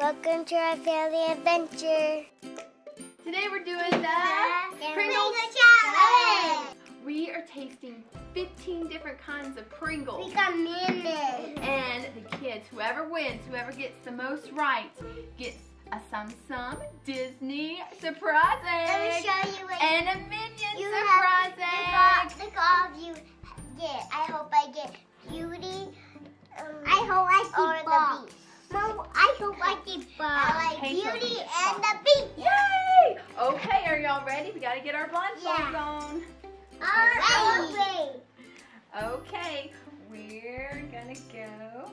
Welcome to our family adventure. Today we're doing the Pringles Challenge. We are tasting 15 different kinds of Pringles. We got minutes. And the kids, whoever wins, whoever gets the most right, gets a Samsung Disney surprise egg. Let me show you what and a Minion surprise egg. Look all of you get. I hope I get Beauty. I hope I get Bob. Mom, I hope I get Bob. I like Beauty and the Beast. Yay! Okay, are y'all ready? We gotta get our blindfolds on. Alright. Okay, we're gonna go.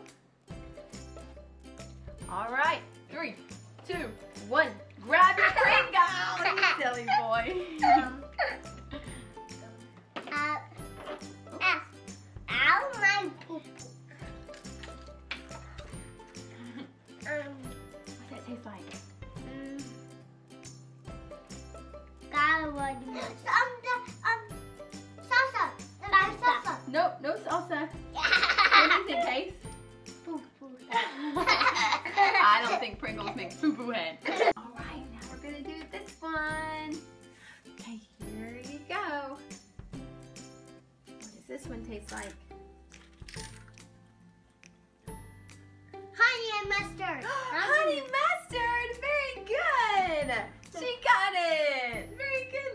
All right, 3, 2, 1. Grab your Pringles, you silly boy. Ow, my poop. What's that taste like? Salsa. Nope, no salsa. What do you think, Case? I don't think Pringles make poo-poo head. All right, now we're gonna do this one. Okay, here you go. What does this one taste like? Honey and mustard. Honey mustard, very good. She got it. Very good,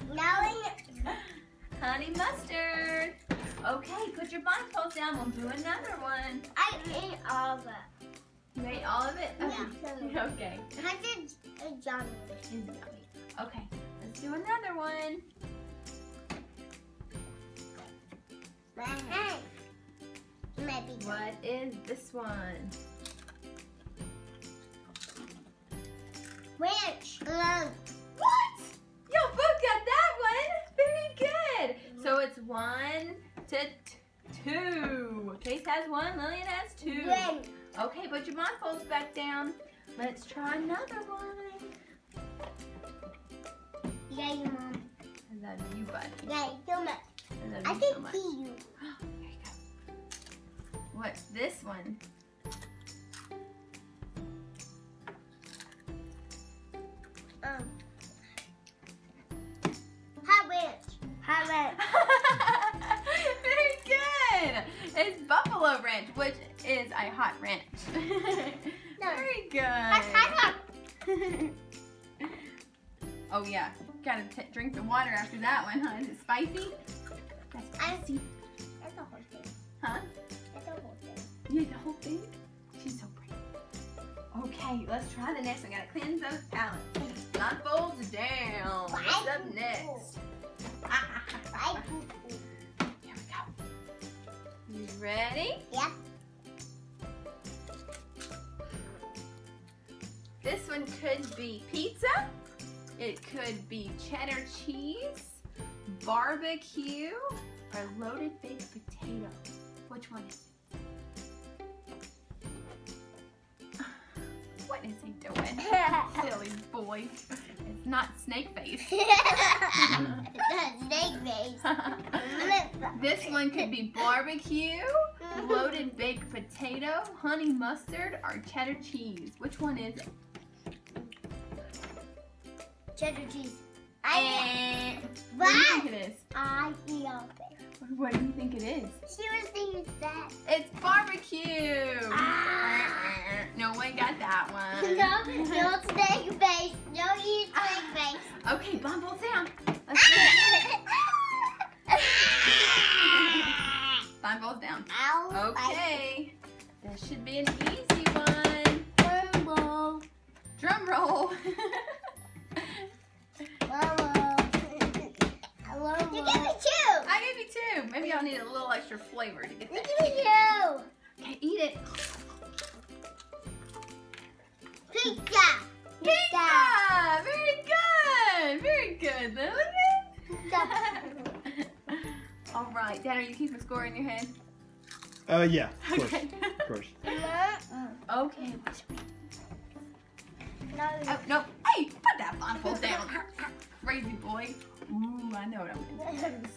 Lillian. Honey mustard. Okay, put your blindfolds down. We'll do another one. I ate all of it. You ate all of it? Yeah. Okay. I did Johnny. It's yummy. Okay, let's do another one. Hey. Maybe. What is this one? Ranch. What? Y'all both got that one. Very good. So it's 1 to 2. Case has 1, Lillian has 2. Win. Okay, put your blindfolds back down. Let's try another one. Yeah, you, Mom. I love you, buddy. Yeah, so much. I love you so much. See you. There you go. What's this one? Hot ranch. Hot ranch. Very good. It's buffalo ranch, which is a hot ranch. Very good. Oh yeah, gotta drink the water after that one, huh? Is it spicy? That's spicy. That's the whole thing. Huh? That's the whole thing. You ate the whole thing? She's so brave. Okay, let's try the next one. Gotta cleanse those palates. Blindfolds down. What's up next? Here we go. You ready? Yeah. This one could be pizza. It could be cheddar cheese, barbecue, or loaded baked potato. Which one is it? What is he doing? Silly boy. It's not snake face. Snake face. This one could be barbecue, loaded baked potato, honey mustard, or cheddar cheese. Which one is it? Cheddar cheese. What do you think it is? I feel it. What do you think it is? She was thinking that. It's barbecue. No one got that one. No snake face. No eat snake face. Okay, blindfolds down. Let's do it. Blindfolds down. Ow. Okay. This should be an easy one. Drum roll. Drum roll. You give me 2. I gave you 2. Maybe I'll need a little extra flavor to get You that. give me 2. Okay, eat it. Pizza. Pizza! Very good! Very good, Lillian. All right, Dad, are you keeping score in your head? Yeah, of course. Okay. Of course. Okay. No. Oh, no. Hey, put that blindfold down. Crazy boy. Ooh, I know what I'm going to do.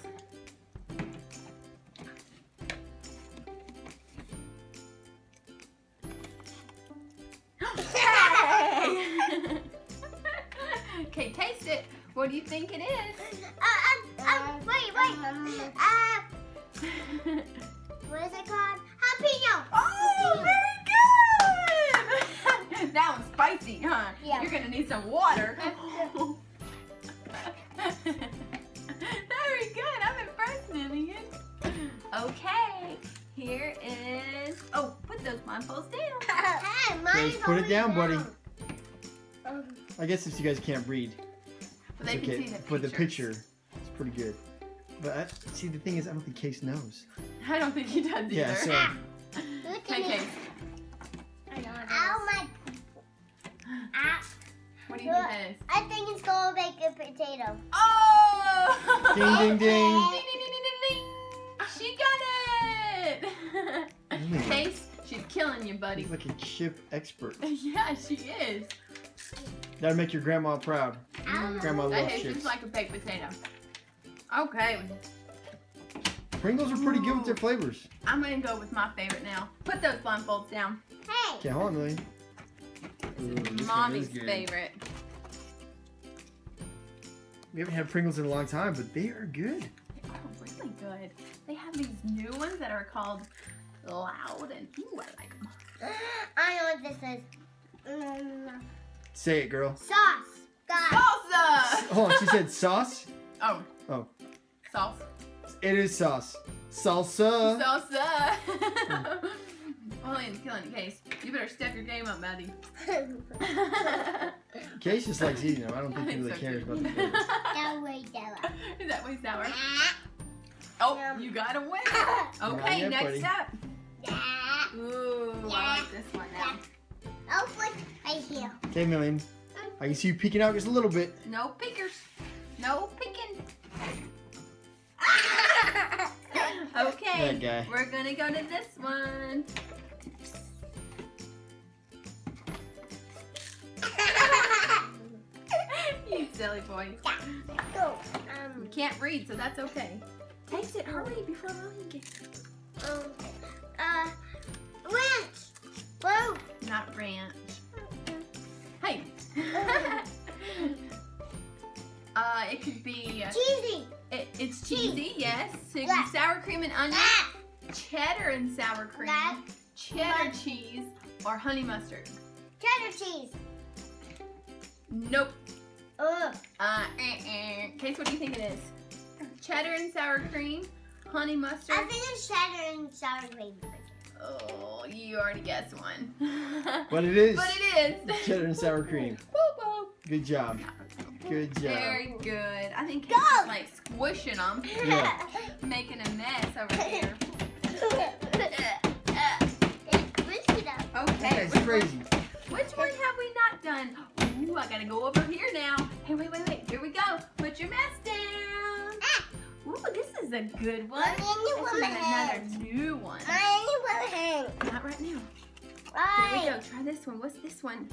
Okay, taste it. What do you think it is? Wait. What is it called? Jalapeno. Oh, very good. That one's spicy, huh? Yeah. You're gonna need some water. Very good. I'm impressed, Lillian. Okay, here is. Oh, put those blindfolds down. Hey, mine's Just put it already down, buddy. down. I guess if you guys can't read, But they it's can okay. see the But the pictures. picture, it's pretty good. But see, the thing is, I don't think Case knows. I don't think he does either. Yeah, so Look Okay, at Case. it. Ow, my. Ah. What do you think that is? I think it's called baked potato. Oh! ding, ding, ding. Ding, ding, ding, ding, ding. She got it! Case, she's killing you, buddy. He's like a chip expert. Yeah, she is. That'd make your grandma proud. Grandma I loves hate chips. she's like a baked potato. Okay, Pringles are pretty good with their flavors. I'm gonna go with my favorite now. Put those blindfolds down. Hey. Okay, hold on, Lillian. This Ooh, is this one Mommy's is good. favorite. We haven't had Pringles in a long time, but they are good. They are really good. They have these new ones that are called Loud, and ooh, I like them. I know what this is. Say it, girl. Sauce. God. Salsa! Hold on, she said sauce? Oh. Oh. Sauce. It is sauce. Salsa. Salsa! Lillian's killing the Case. You better step your game up, buddy. Case just likes eating them. I don't I think he think really so, cares too. about the flavor. That way, Della. Is that way sour? Oh, you got a win. Okay, yet, next buddy. up. Yeah. Ooh, I like this one now. Oh, put right here. Okay, Lillian. I can see you peeking out just a little bit. No pickers. No picking. Okay, That guy. we're gonna go to this one. You silly boy. Go. You can't read, so that's okay. Taste it, hurry before Lillian gets. Ranch. Whoa. Not ranch. Hey. It could be. Cheesy. It's cheesy, yes. So it could Black. be sour cream and onion, Ah. cheddar and sour cream, Black. cheddar cheese, or honey mustard. Cheddar cheese. Nope. Ugh. Case, what do you think it is? Cheddar and sour cream, honey mustard. I think it's cheddar and sour cream. Oh, you already guessed one. But it is. But it is. Cheddar and sour cream. Woo-woo. Good job. Good job. Very good. I think Case Go. is like squishing them, Yeah. making a mess over here. Okay. That's crazy. Which one have we not done? Ooh, I gotta go over here now. Hey, wait. Here we go. Put your mask down. Ooh, this is a good one. This is another new one. Not right now. Here we go. Try this one. What's this one?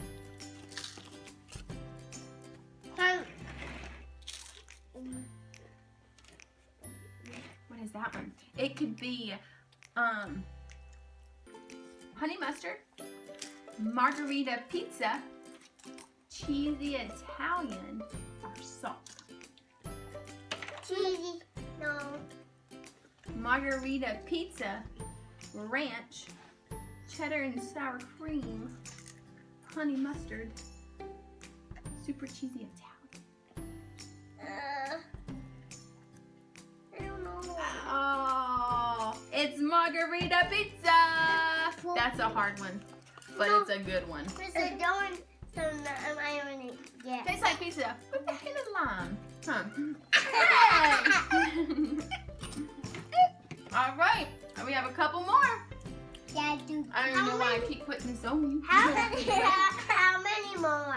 What is that one? It could be honey mustard, margarita pizza, cheesy Italian, or salt. Cheesy. No. Margarita pizza, ranch, cheddar and sour cream, honey mustard, super cheesy Italian. I don't know. Oh, it's margarita pizza. That's a hard one, but it's a good one. Mr. Don't. So I only get. Tastes like pizza with a hint of lime. Huh. All right, we have a couple more. Yeah, dude. I don't know why I keep putting this on you. How many more?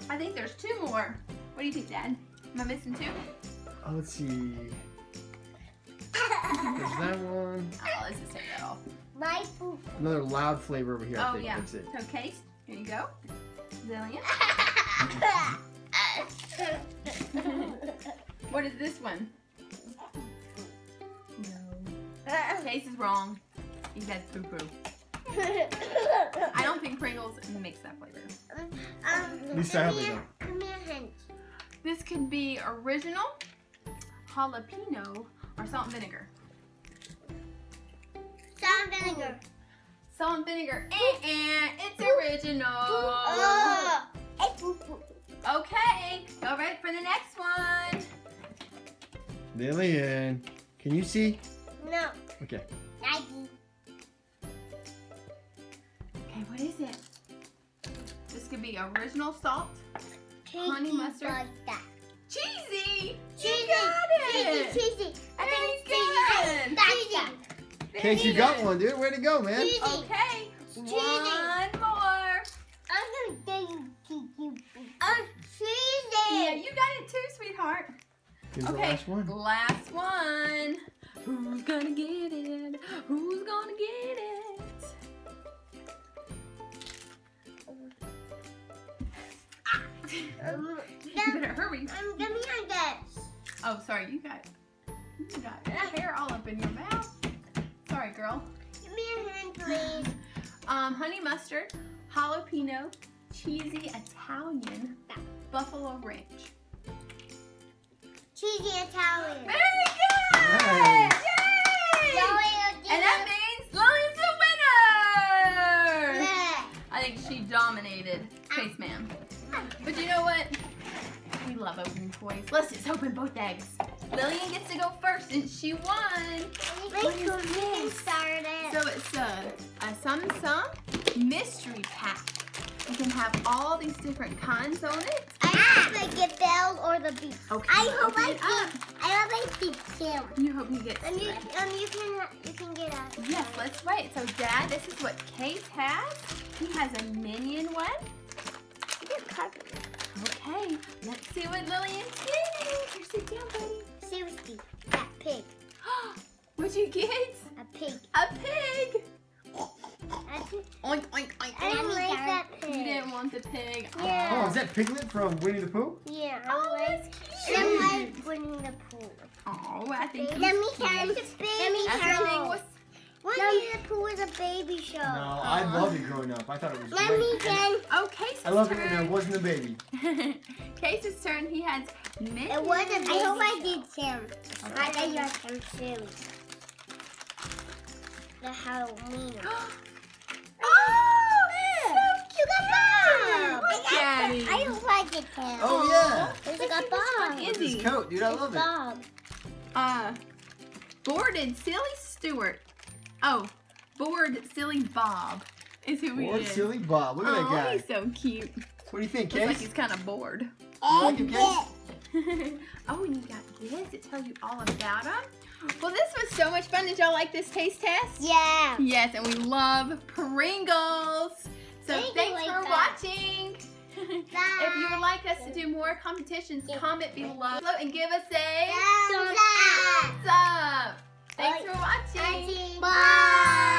I think there's 2 more. What do you think, Dad? Am I missing 2? Oh, let's see. There's that one. Oh, let's just take that off. My food. Another loud flavor over here, I Oh, think. yeah. That's it. So, Case, here you go. Lillian. What is this one? No. Case is wrong. He said poo-poo. I don't think Pringles makes that flavor. Come here, hint. This could be original, jalapeno, or salt and vinegar. Salt and vinegar. Salt and vinegar. It's original. Okay, go right for the next one. Lillian, can you see? No. Okay. Nike. Okay, what is it? This could be original salt, honey mustard. Like that. Cheesy! Cheesy. You got it! Cheesy. Very good! Case, you got one, dude. Way to go, man. Cheesy. Okay, Cheesy. one more. I'm gonna get you cheesy. I'm cheesy. Yeah, you got it too, sweetheart. Here's Okay, the last one. last one. Who's gonna get it? Who's gonna get it? You better hurry. I'm gonna guess. Oh, sorry, you got hair all up in your mouth. Sorry, girl. Give me a hand, please. Honey mustard, jalapeno, cheesy Italian, buffalo ranch. Cheesy Italian. Very good! Nice. Yay! And that means Lillian's the winner! I think she dominated Case Ma'am. But you know what? We love opening toys. Let's just open both eggs. Lillian gets to go first and she won. What is this? So it's a Sum mystery pack. You can have all these different kinds on it. I hope I get Belle or the Beast. Okay. I hope open I it get. up. I hope I get him. You hope he gets And you it. can get out. Yes, let's wait. So Dad, this is what Case has. He has a Minion one. Okay, let's see what Lillian's getting. Here, sit down, buddy. Seriously, that pig. What'd you get? A pig. A pig. Oink, oink, oink. I didn't like that You pig. didn't want the pig. Yeah. Oh, is that Piglet from Winnie the Pooh? Yeah. Oh, that's cute. I like Winnie the Pooh. Oh, I think Let he's me turn cute. to baby Everything show. was... Winnie the Pooh is a baby show. No, I loved it growing up. I thought it was Let great. me turn. Oh, Case's I loved it turn. when I wasn't a baby. Case's turn. He has Minion. It was a baby. I hope I did Tim. Okay. I like him silly. The Halloween. Oh, You got Bob. Look, Daddy. I hope I get him. Oh, yeah. It's got Which Bob. one is Look at he? his coat, dude. I love it. Bob. Boarded Silly Stewart. Oh, Bored Silly Bob is who he Bored is. Silly Bob. Look at that Oh, guy. he's so cute. What do you think, Looks like Case? he's kind of bored. You like him, Case? Oh, and you got this to tell you all about him. Well, this was so much fun. Did y'all like this taste test? Yeah. Yes, and we love Pringles. So thanks for watching. If you would like us to do more competitions, comment below and give us a Thumbs up. thumbs up. Thanks for watching. Bye.